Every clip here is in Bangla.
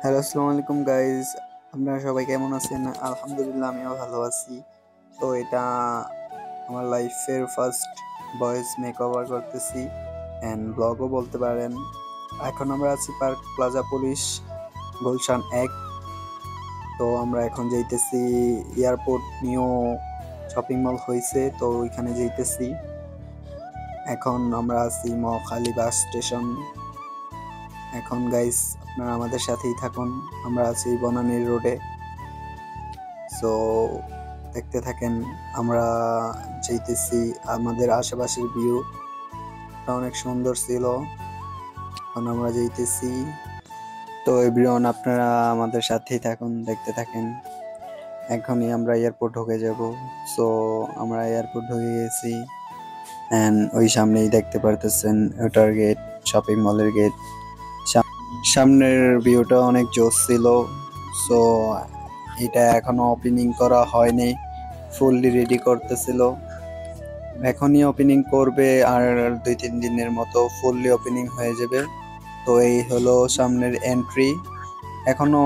হ্যালো, আসসালামু আলাইকুম গাইজ। আপনারা সবাই কেমন আছেন? আলহামদুলিল্লাহ, আমিও ভালো আছি। তো এটা আমার লাইফের ফার্স্ট ভয়েস মেকওভার করতেছি অ্যান্ড ব্লগও বলতে পারেন। এখন আমরা আছি পার্ক প্লাজা পুলিশ গুলশান 1। তো আমরা এখন যাইতেছি এয়ারপোর্ট নিউ শপিং মল হয়েছে, তো ওইখানে যাইতেছি। এখন আমরা আছি মহাখালী বাস স্টেশন। এখন গাইস আপনারা আমাদের সাথেই থাকুন, আমরা আছি বনানীর রোডে। সো দেখতে থাকেন, আমরা যাইতেছি। আমাদের আশেপাশের ভিউ অনেক সুন্দর ছিল, এখন আমরা যাইতেছি। তো এভরিওয়ান, আপনারা আমাদের সাথেই থাকুন, দেখতে থাকেন। এখনই আমরা এয়ারপোর্ট ঢুকে যাব। সো আমরা এয়ারপোর্ট ঢুকে গেছি অ্যান্ড ওই সামনেই দেখতে পারতেছেন ওটার গেট, শপিং মলের গেট। সামনের ভিউটা অনেক জোস ছিল। সো এটা এখনো ওপেনিং করা হয়নি, ফুললি রেডি করতেছিল, এখনই ওপেনিং করবে। আর 2-3 দিনের মতো ফুললি ওপেনিং হয়ে যাবে। তো এই হলো সামনের এন্ট্রি, এখনো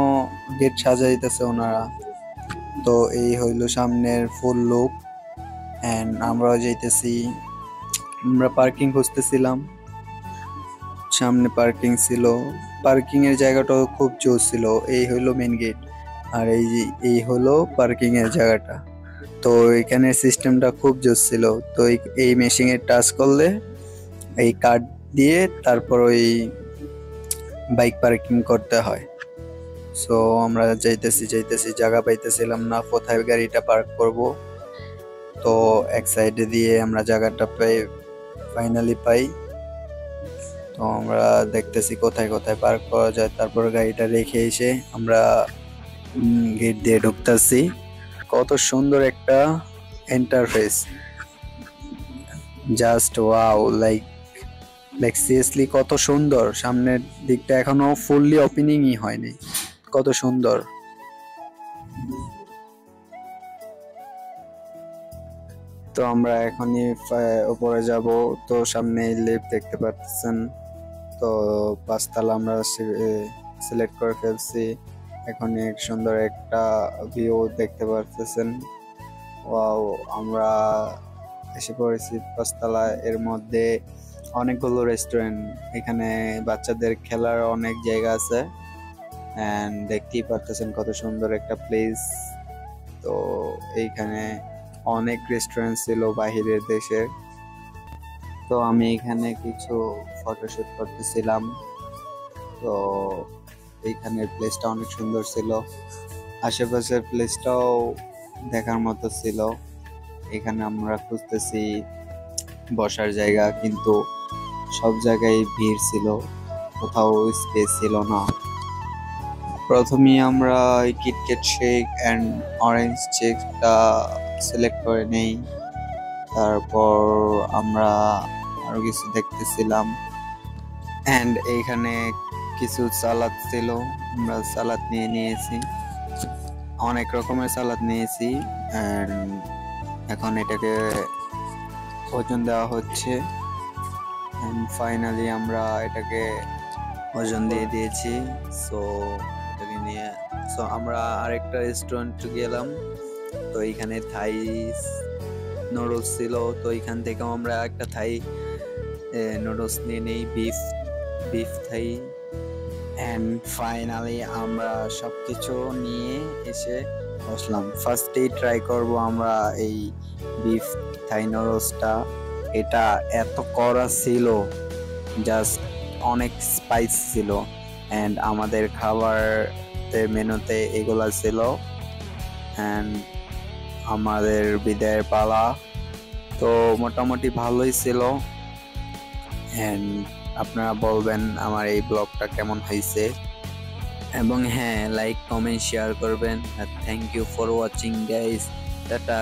গেট সাজাইতেছে ওনারা। তো এই হইলো সামনের ফুল লুক অ্যান্ড আমরা যাইতেছি। আমরা পার্কিং খুঁজতেছিলাম, সামনে পার্কিং ছিল, পার্কিং এর জায়গাটাও খুব জোস ছিল। এই হলো মেন গেট আর এই হলো পার্কিং এর জায়গাটা। তো এখানে সিস্টেমটা খুব জোস ছিল। তো এই মেশিন এর টাচ করলে এই কার্ড দিয়ে তারপর ওই বাইক পার্কিং করতে হয়। সো আমরা যাইতেছি জায়গা পাইতেছিলাম না কোথায় গাড়িটা পার্ক করব। তো এক সাইডে দিয়ে আমরা জায়গাটা ফাইনালি পাই। তো আমরা দেখতেছি কোথায় কোথায় পার্ক করা যায়, তারপর গাড়িটা রেখে এসে আমরা গেট দিয়ে ঢুকতেছি। কত সুন্দর একটা interface, just wow! Like seriously কত সুন্দর। সামনের দিকটা এখনো ফুললি ওপেনিংই হয়নি, কত সুন্দর। তো আমরা এখনই উপরে যাব। তো সামনে লিফট দেখতে পাচ্ছেন। তো 5 তলা আমরা সিলেক্ট করে ফেলছি। এখন সুন্দর একটা ভিউ দেখতে পাচ্ছেন। ওয়াও! আমরা এসে পড়েছি 5 তলায়। এর মধ্যে অনেকগুলো রেস্টুরেন্ট, এখানে বাচ্চাদের খেলার অনেক জায়গা আছে এন্ড দেখতেই পাচ্ছেন কত সুন্দর একটা প্লেস। তো এইখানে অনেক রেস্টুরেন্ট ছিল বাহিরের দেশের। তো আমি এখানে কিছু ফটোশুট করতেছিলাম। তো এইখানের প্লেসটা অনেক সুন্দর ছিল, আশেপাশের প্লেসটাও দেখার মতো ছিল। এখানে আমরা খুঁজতেছি বসার জায়গা, কিন্তু সব জায়গায় ভিড় ছিল, কোথাও স্পেস ছিল না। প্রথমেই আমরা কিটক্যাট শেক অ্যান্ড অরেঞ্জ শেকটা সিলেক্ট করে নেই। তারপর আমরা আরো কিছু দেখতেছিলাম অ্যান্ড এইখানে কিছু সালাদ ছিল, আমরা সালাদ নিয়েছি, অনেক রকমের সালাদ নিয়েছি অ্যান্ড এখন এটাকে ওজন দেওয়া হচ্ছে অ্যান্ড ফাইনালি আমরা এটাকে ওজন দিয়ে দিয়েছি। সো এটাকে নিয়ে আমরা আরেকটা রেস্টুরেন্ট গেলাম। তো এইখানে থাই নুডলস ছিল, তো এইখান থেকেও আমরা একটা থাই নুডলস নিয়ে নেই, বিফ থাই। অ্যান্ড ফাইনালি আমরা সবকিছু নিয়ে এসে বসলাম। ফার্স্টেই ট্রাই করব আমরা এই বিফ থাই নুডলসটা। এটা এত কড়া ছিল, জাস্ট অনেক স্পাইস ছিল অ্যান্ড আমাদের খাবারের মেনুতে এগুলা ছিল অ্যান্ড আমাদের বিদায়ের পালা। তো মোটামুটি ভালোই ছিল অ্যান্ড আপনারা বলবেন আমার এই ব্লগটা কেমন হয়েছে, এবং হ্যাঁ, লাইক কমেন্ট শেয়ার করবেন। Thank you for watching guys. Tata.